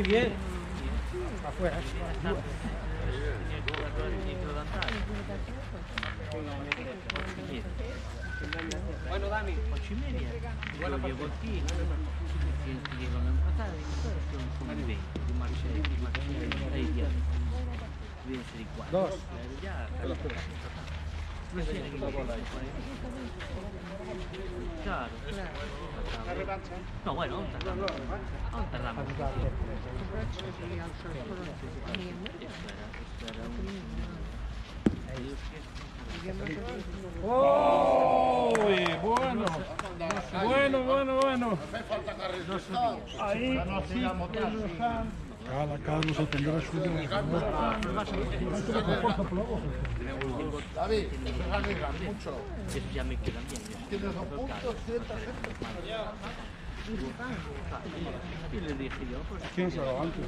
bien. Afuera. Bueno, Dani. Bueno, llevo aquí. Si llevan a empatar, son 20. Di marcia 6 días. Debe essere di 4. Dos. Ya, claro. La revancha. No, bueno, non tardamos. Non tardamos. ¡Oh! Bueno. Bueno. Ahí sí cada uno se tendrá su David, se arriesgan mucho. Eso ya me quedan bien. Tienes 2 puntos, 100 gente. Y le dije yo, pues... ¿Quién se lo antes?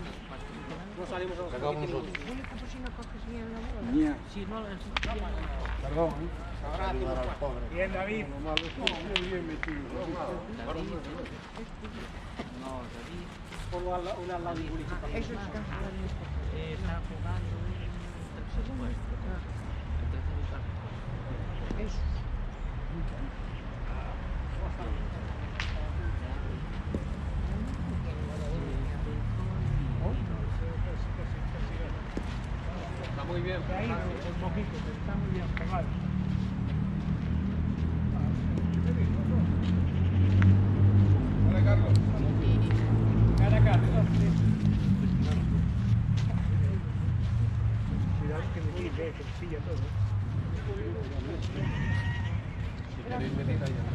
No salimos a los Sacamos nosotros. Sí, no, Perdón, Ayudar al pobre. Bien, David. Bien metido. David. No, David. por una al lado de Gulli. Eso está jugando. Está jugando en tercer puesto. En tercer lugar. Eso. Está muy bien. Ahí, un poquito, está muy bien pegado. Vale, Carlos. Cara, cuidado que me tire, que me pilla todo. Si queréis venir ahí al mejor.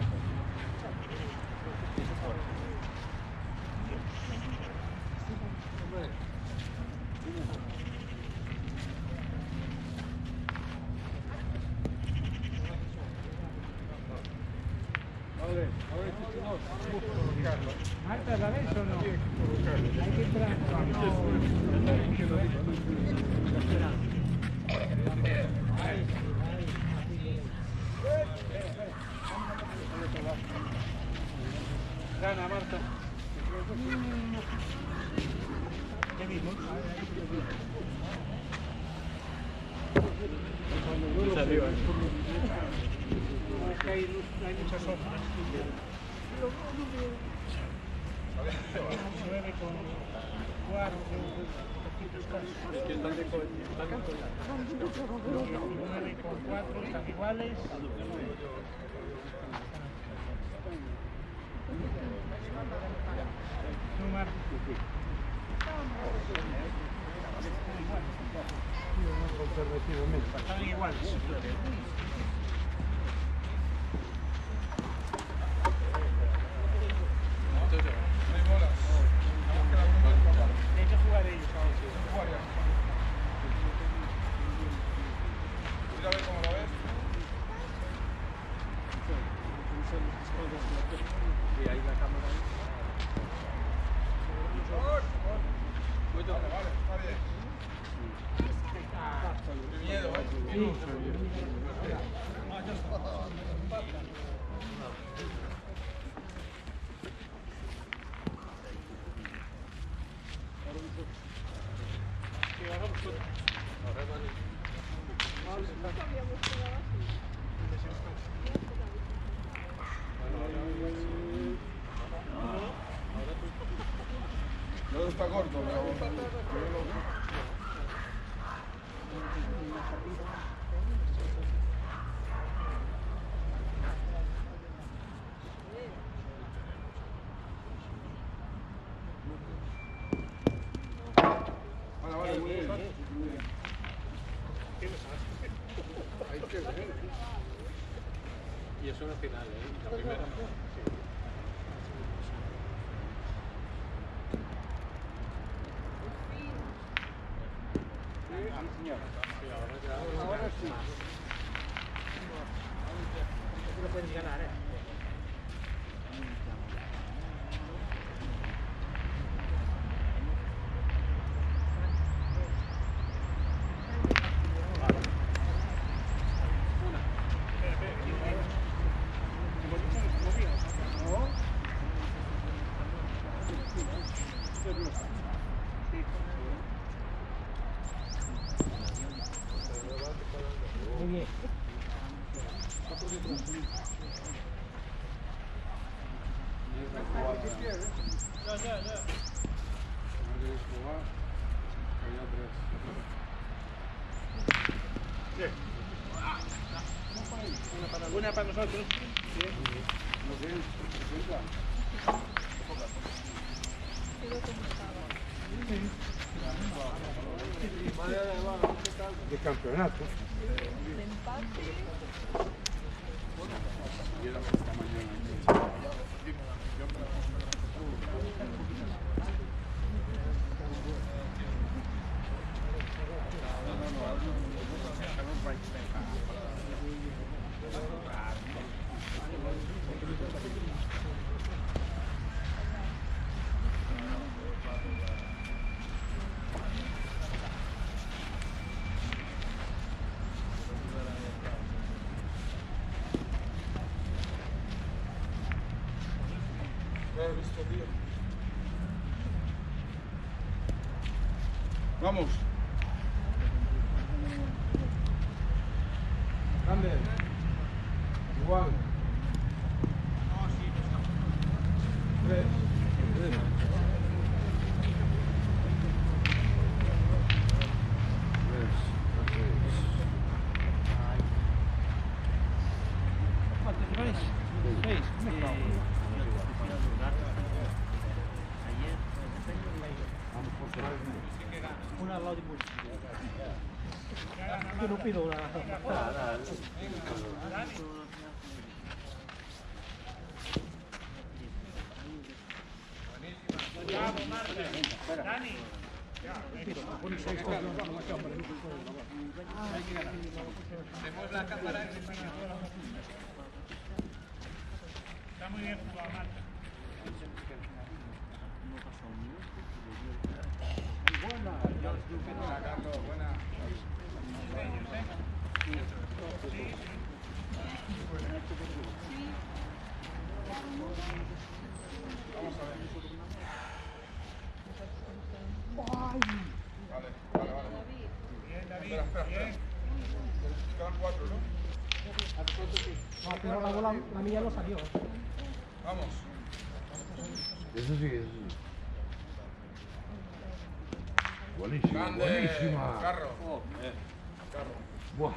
Marta, ¿la ves o no? Hay que entrar. Gana, Marta. ¿Qué mismo? Salió, es que hay muchas sombras. 9 con 4, poquitos casos. 9 con 4 están iguales. Sumar. Están iguales. Hay que jugar ellos ahora. Mira a ver cómo lo ves. Y ahí la cámara. Vale, está bien. Qué miedo, No está corto, pero... Vale, muy bien. Hay que ver. Y es una final, ¿eh? La primera. Ahora sí. No pueden ganar, ¿eh? Una para nosotros. De campeonato. Vamos. Grande. Igual. Tres. ¿Cuántos lleváis? 6. Una al lado de mucho. Yo no pido una. Vamos, Marta. Dani. Tenemos la cámara en el Está muy bien jugado, Marta. Buena. Vamos a ver. Vale. Bien, David. Espera. Bien. Quedan 4, ¿no? No, pero la bola, la mía no salió. Vamos. Eso sí. Buenísima, Grande. buenísima. Carro. Buah.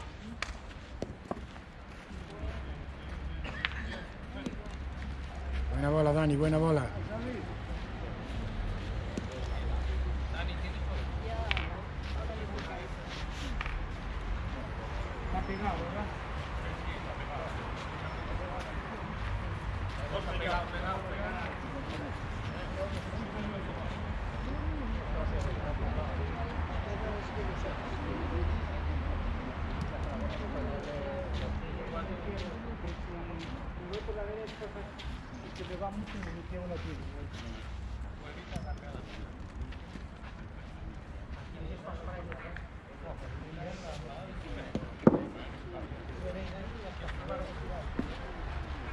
Buena bola, Dani, buena bola. Está pegado, ¿verdad?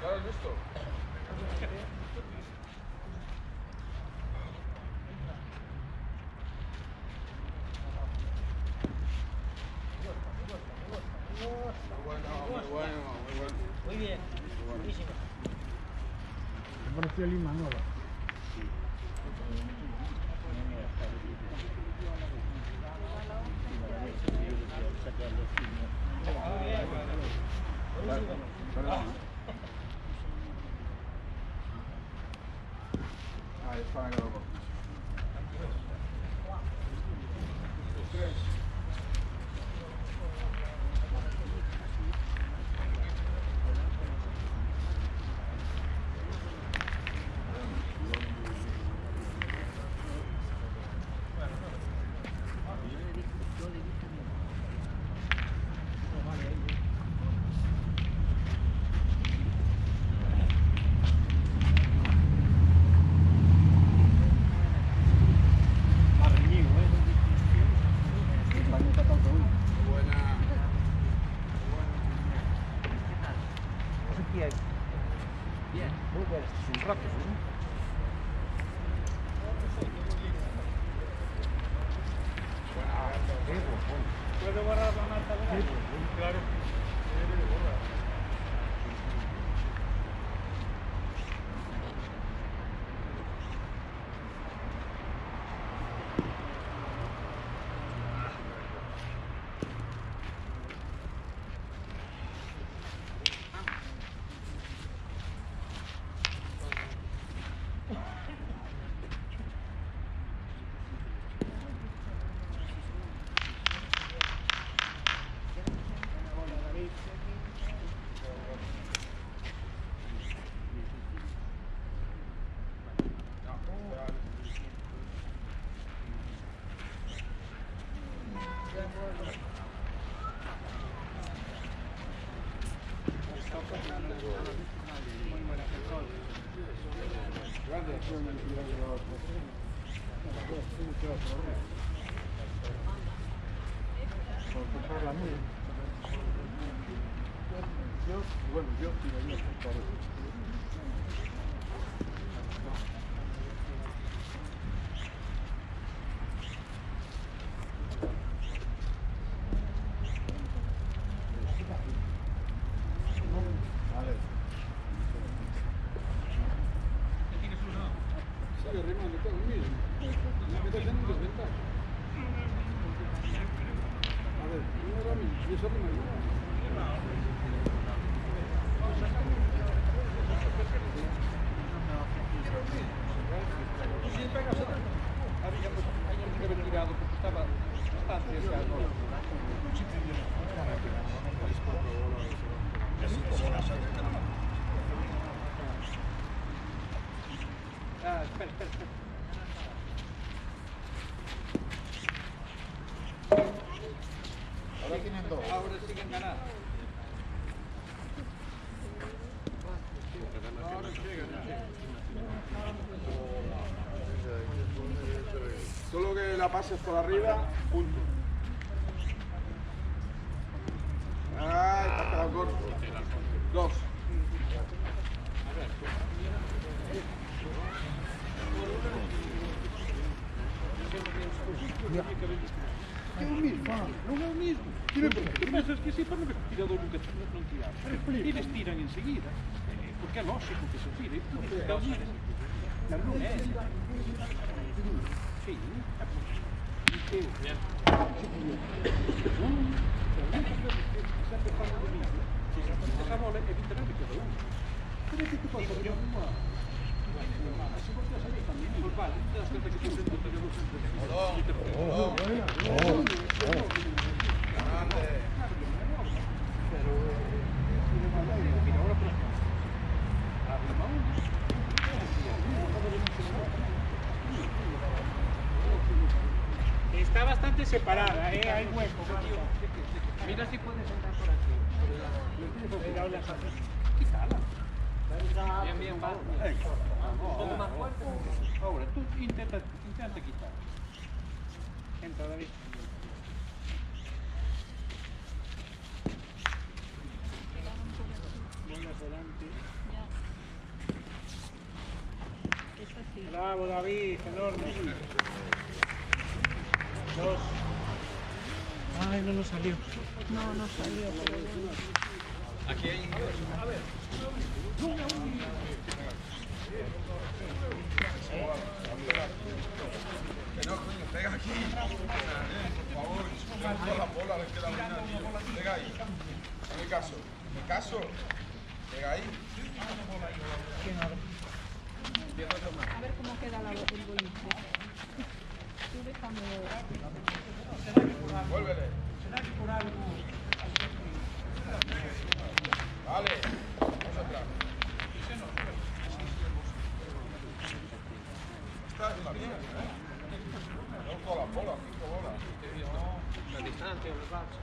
¿Ya lo has visto? Muy bueno. Muy bien. Buenísimo. Me pareció el Imanol. Ahí está, loco. ¿Puedo borrar la Marta? Claro. Por comprar la mía. Yo tiraría por eso. Vale. Sigue remando todo el mismo. La metes en desventaja. A ver, primero a mí, y eso rima igual. Si pegas a había que haber tirado porque estaba bastante hacia el norte. Ah, espera. Ahora tienen dos. Ahora siguen ganando. Solo que la pases por arriba, punto. Ay, te has quedado corto. 2. É o mesmo, pá. Não é o mesmo. Tu pensas que assim para não ver que o tirador nunca não tirava. Eles tiram em seguida. Porque é lógico que se tira. Mas não é. Sim, é porque. Sempre falo de mim. Essa bola é 29 cada um. Como é que tu passa de uma? Se você sabe também, por vale, das coisas que você está bastante separada, hay hueco. Mira si puedes entrar por aquí. Quítala. Bien, va. Un poco más fuerte. Ahora, tú intenta quitar. Entra, David. Bolas delante. Bravo, David, enorme. 2. Ay, no nos salió. No salió, pero bueno. Aquí hay. A ver. Que no, coño, pega aquí. Por favor, todas las bolas les queda una, tío. Pega ahí. Hazme caso. ¿Me caso? Pega ahí. A ver cómo queda el boliche. Tú déjame. Vuélvele. ¿Será que por algo? Vale. Vamos atrás. Esta es la mía, ¿eh? No todas las bolas, 5 bolas. La distancia, los bats.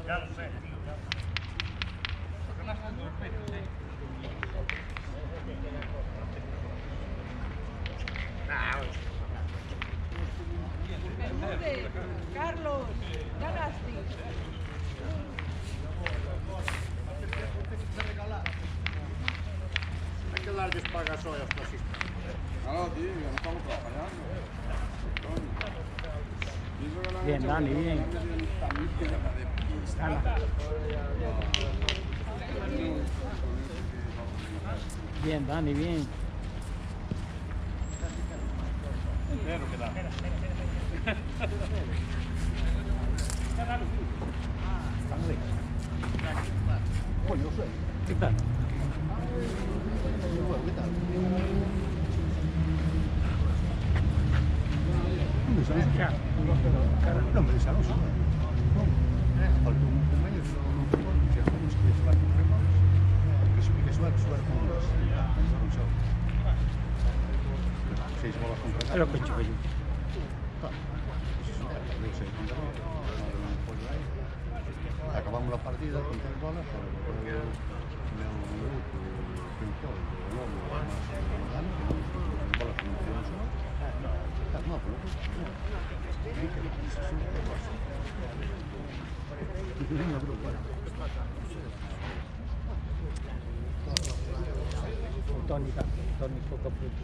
Ya lo sé, tío, ya. Porque no has dos veces, tardes para gasoil aos taxistas. Claro, tío, ya no estamos trabajando. Bien, Dani, bien. Bien, Dani, bien. Entero que dá. Coño, ¿qué tal? No me desalojo. Falta un compañero, se llama que es Marco Remos, que suar con los seis bolas contra Es lo que he hecho yo. Acabamos la partida con 3 bolas, pero meu minuto, pintor, o lobo, más bolas que non tivemos só. No, pero Tónica, poco fruto.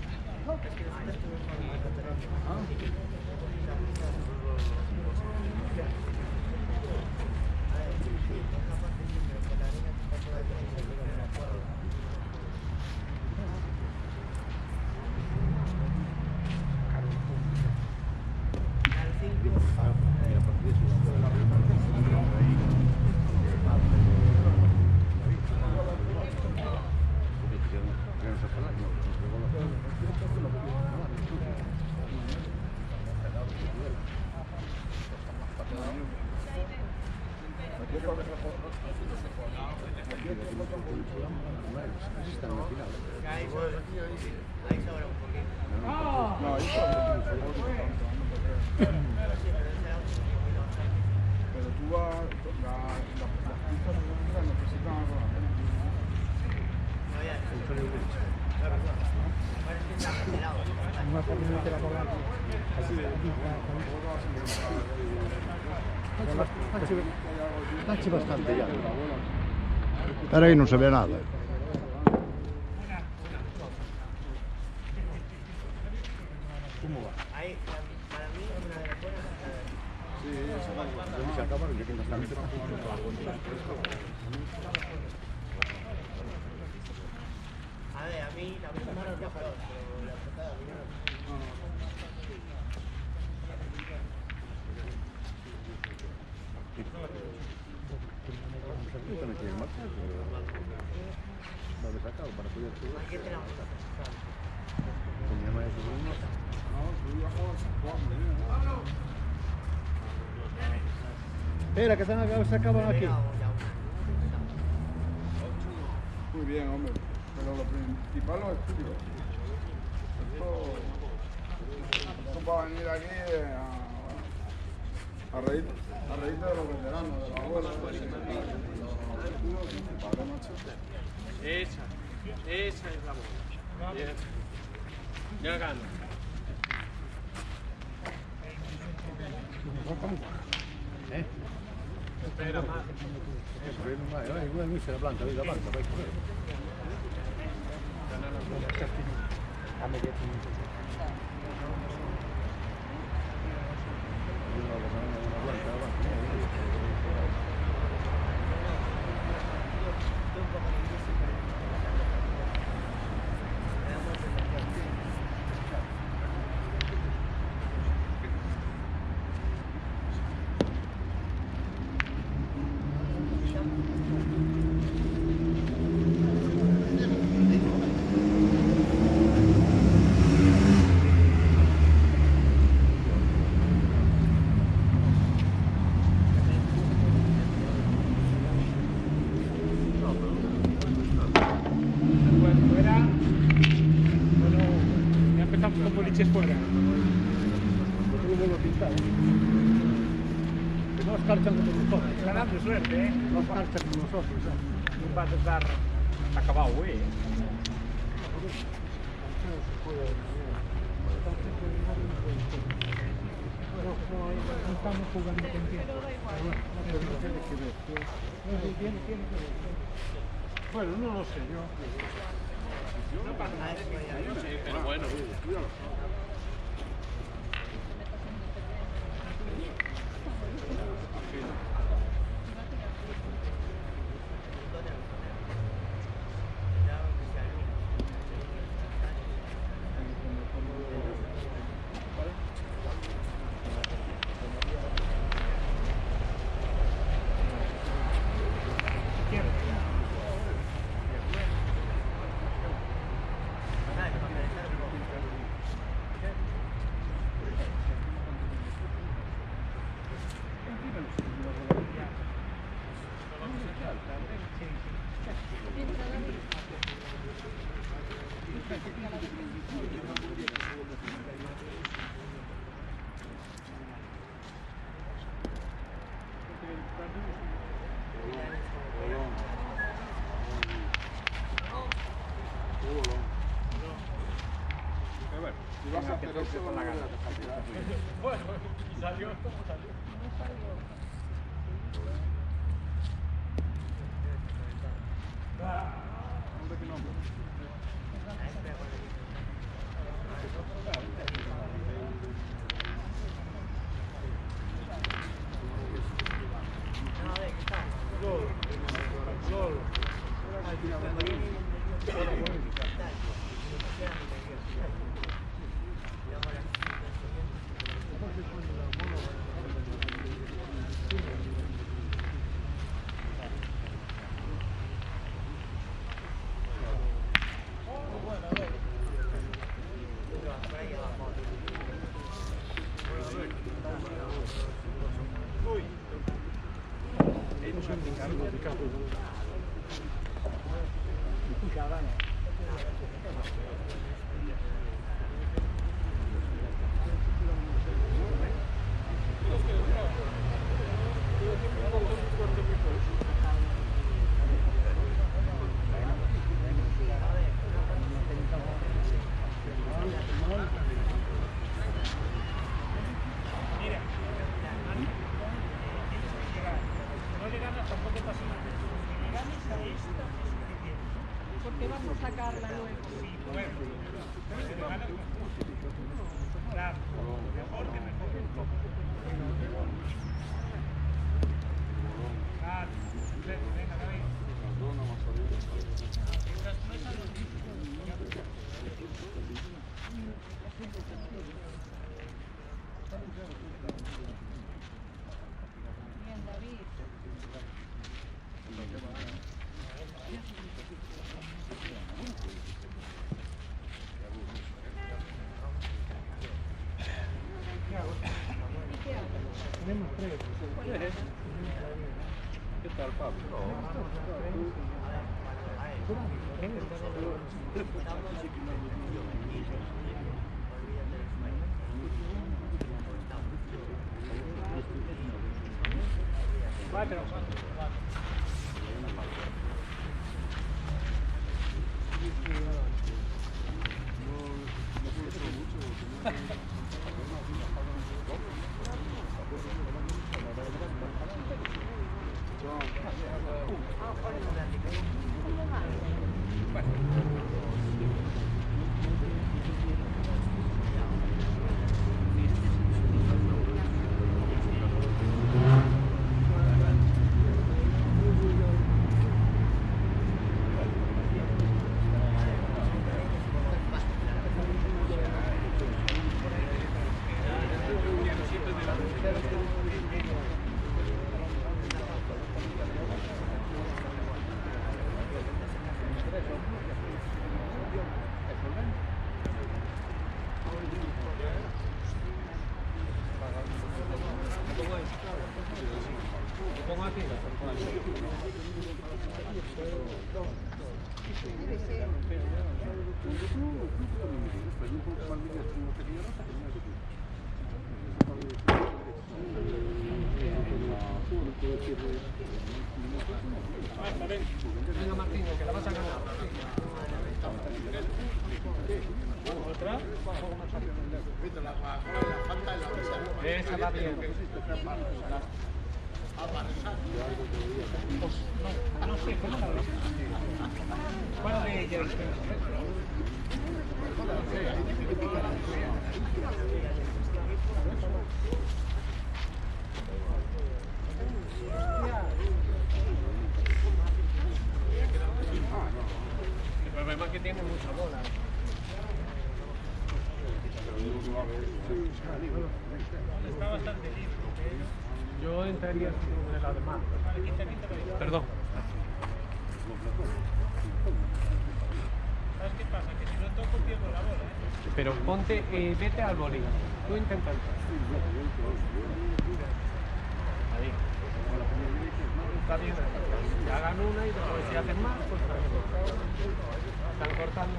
Pero tú vas, las pistas necesitan algo. Tachi bastante ya. Pero ahí no se ve nada. ¿Cómo va? Ahí, para mí, una de las buenas. Se acabaron ya que no están. A ver, a mí la primera no es peor, pero la portada También tiene marcha, lo he sacado para poder jugar. ¿Qué tenemos? Con mi mamá y su uno. Espera, que se acaban aquí. Muy bien, hombre. Pero lo principal es estúpido. Esto para venir aquí a reírte de los veteranos, de los abuelos. Esa es la bola. Bien. Ya gano. ¿Eh? Espera más. Igual Luis se la planta, la planta, vai correr. Con boliches fuera. Que no escarchan como nosotros. Está dando suerte, ¿eh? No escarchan como nosotros. Non va a estar acabado, ¿eh? No estamos jugando con tiempo. Bueno, no lo sé, yo. Pero bueno. Porque vamos a sacarla luego. Bien, David. Tenemos tres. ¿Qué tal, Pablo? Venga, Martín, que la vas a ganar. ¿Otra? Esa va bien. No sé, ¿cómo la ves? ¿Cuál de ellas? El problema es que tiene mucha bola. Está bastante libre. Yo entraría sobre la demás. Perdón. ¿Sabes qué pasa? Que si no toco pierdo la bola, Pero ponte, vete al bolín. Tú intenta entrar. Ahí. Está bien. Ya hagan una y después si hacen más, pues están cortando.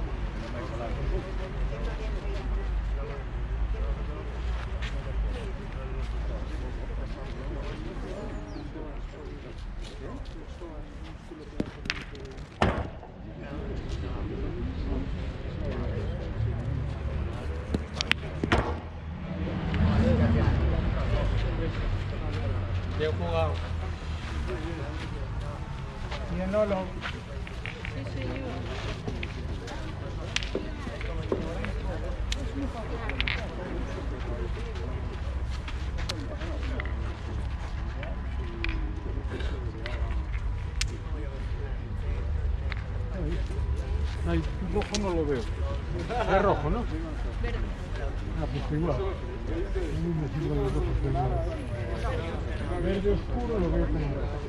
Bien jugado. Bien, Lolo. Sí, señor. Ay, rojo no lo veo. Es rojo, ¿no? Verde. Ah, pues igual. Verde oscuro lo veo como rojo.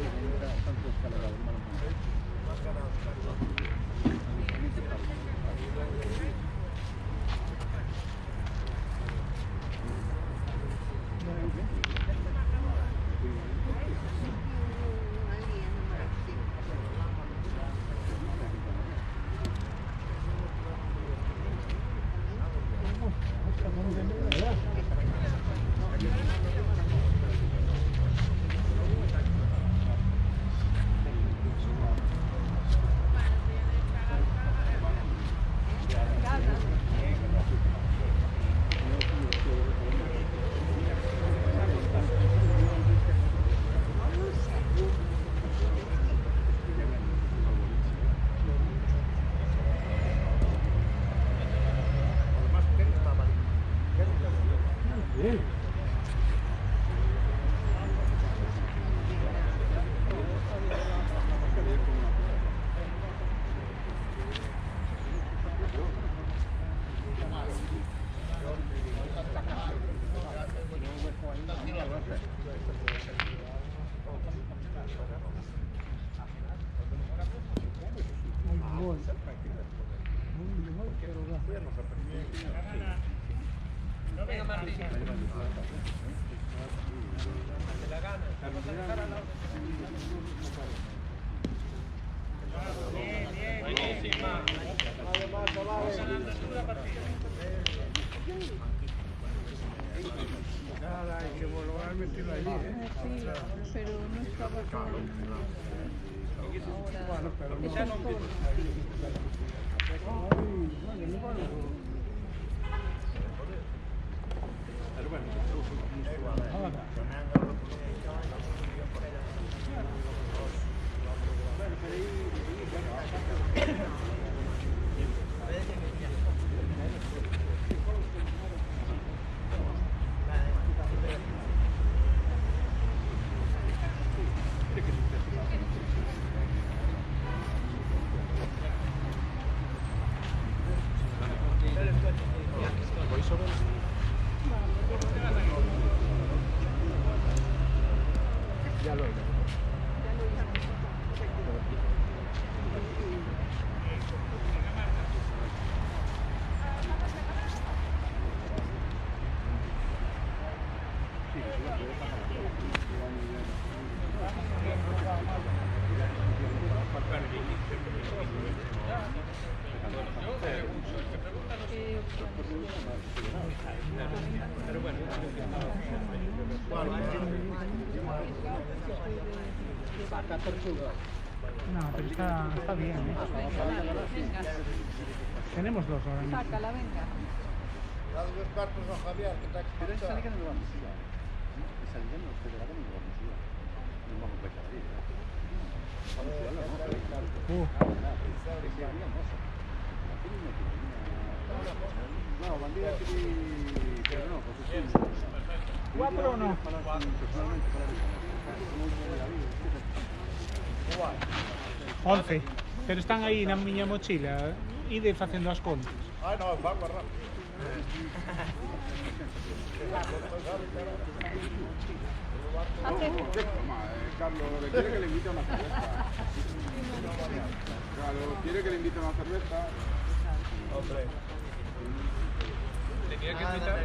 Nada, hay que volver a meterlo allí, Sí, pero no estaba todo. Ahora, pero no. eso es todo. Ya lo he hecho. No, pero está bien, ¿eh? Venga, Tenemos dos ahora mismo. sácala, venga. Dale los cartos a Javier, que está Pero esa liga no lo vamos a ir. Esa liga no se verá que no lo vamos a ir. No vamos a dejar de ir. Vamos a ir a la noche. Uh. Ese día no. Aquí no me bandera pero no, pues sí. 4 o no? Personalmente, para mí. 11. Pero están aí na miña mochila. Ide facendo as contas. Ah, no, va rápido. Carlos, ¿le quiere que le invite a una cerveza? Claro, ¿quiere que le invite a una cerveza? Hombre. Tenía que invitar.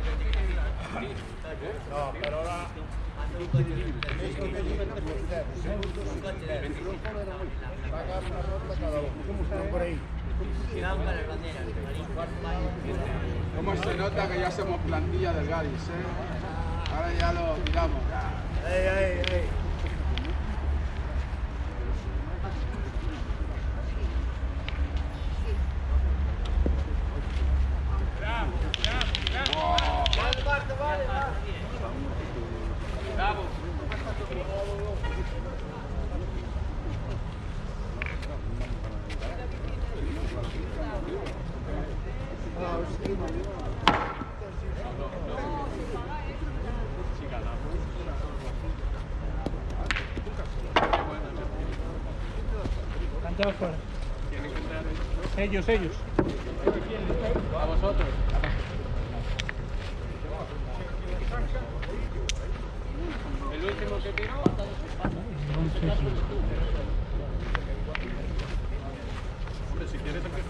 No, pero ahora... ¿Cómo se nota que ya somos plantilla del Gadis, eh? Ahora ya lo tiramos. Cantado fuera. Ellos. A vosotros. El último que tiró. Hombre, si quieres empezar.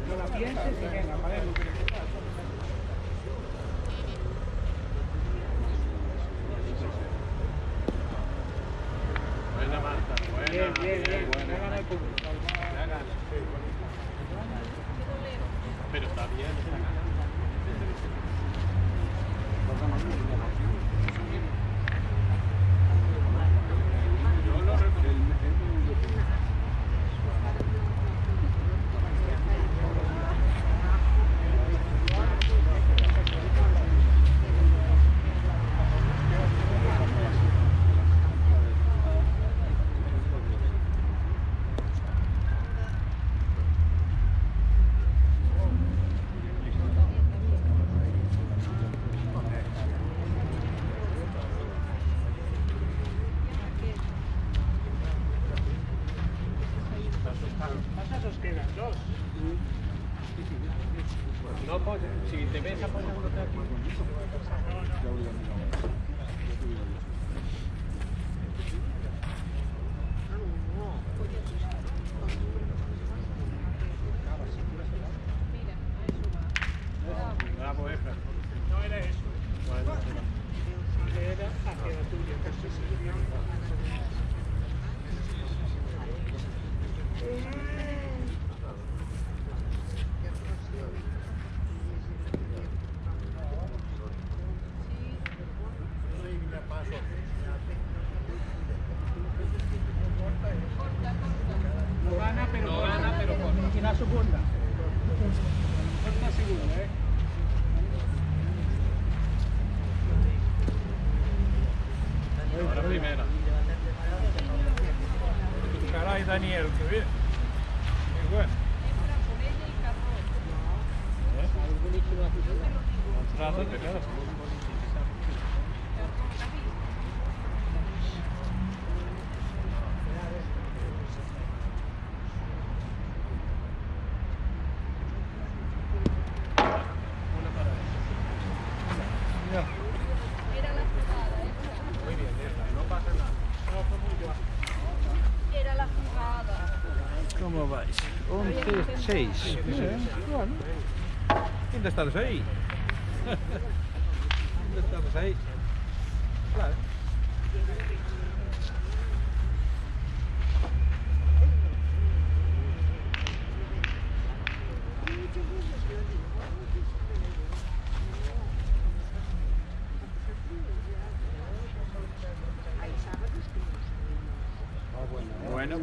No la pienses y venga, para Buena Marta, buena. Bien. Gana el público. Pero está bien. Yo lo recomiendo. ¿Cuántos quedan? 2. No, pues, si te ves, apóyate aquí. Bravo, Efer. No era eso. Era hacia la tuya. No gana, pero corta. Y la segunda. Corta segunda, Ahora primera. Caray, Daniel, qué bien. Qué bueno. Trato te quedas. Era la jugada, Muy bien, no pasa nada. era la jugada. ¿Cómo vais? 11-6. Bueno. ¿Dónde estás ahí? ¿Dónde estás ahí? Claro. Bueno.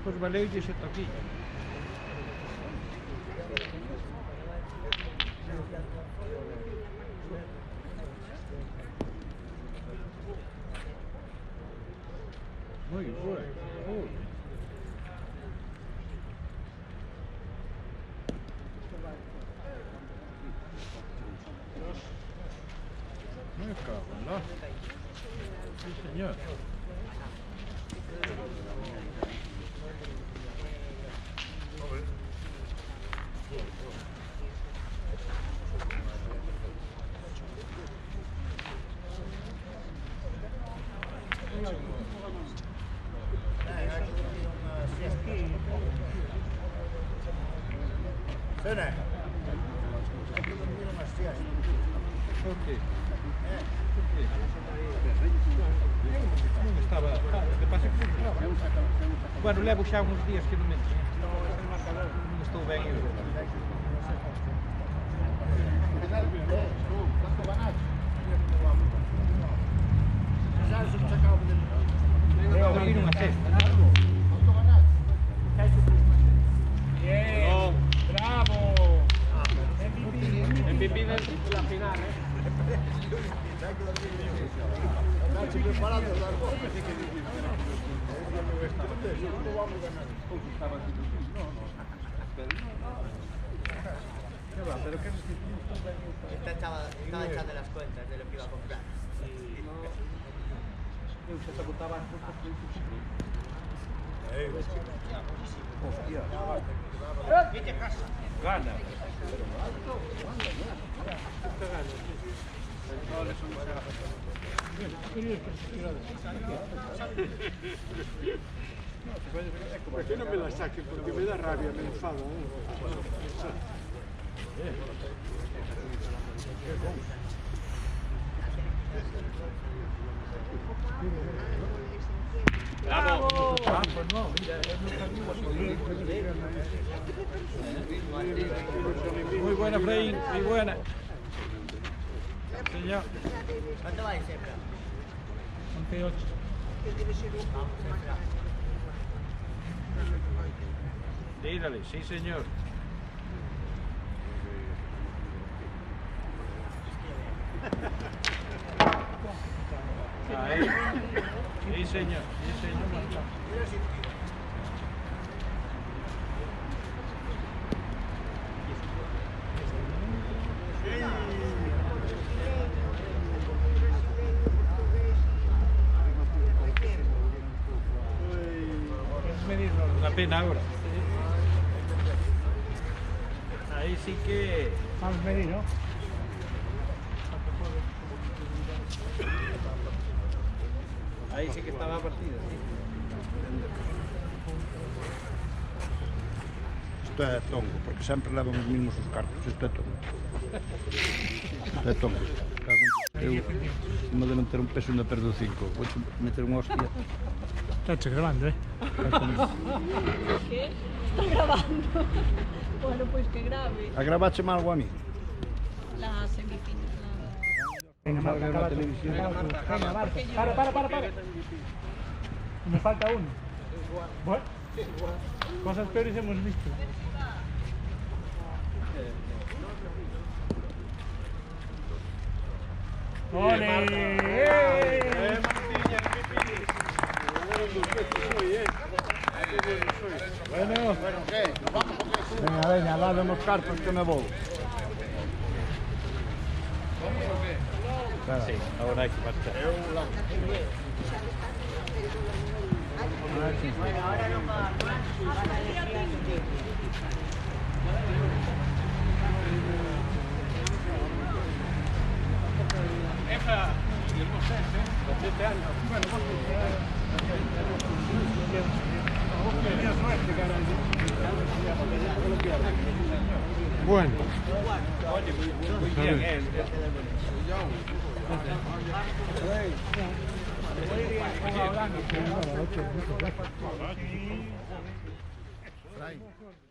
Pues valeu lle ese toquillo. Muy bueno. Me cago en la... Sí, señor. Bueno, levo xa uns días que non me non estou ben eu. Dormir unha cesta. Bien, bravo. MVP la final, Estaba echando las cuentas de lo que iba a comprar. Gana. ¿Por qué no me la saquen? Porque me da rabia, me enfado. Bravo. Ah, pues no, mira, muy buena, Freín, muy buena. Señor. ¿Cuánto va a ser? 11-8. Tírale, sí señor. Ahí. Sí señor, sí señor. Una pena ahora. Ahí sí que... Vamos a medir, ¿no? Ahí sí que estaba partida. Isto é tongo, porque sempre levan os mismos os cartos. Isto é tongo. Isto é tongo. Eu, me de meter un peso ainda perdo 5. Vou meter unha hostia. Está grabando, ¿eh? ¿Qué? Está grabando. Bueno, pues que grabe. A grabache mal algo a mí? La semifinal. Venga, Marta, acaba tú. Venga, Marta. Para. Me falta uno. Bueno, cosas peores hemos visto. ¡Ole! Bueno, ¿qué? Venga, dale unos cartos que me voy. Sí, ahora hay que marchar. Ahora no va. Esa, y el Mosés, con 7 años. Bueno. Muy bien, Frank.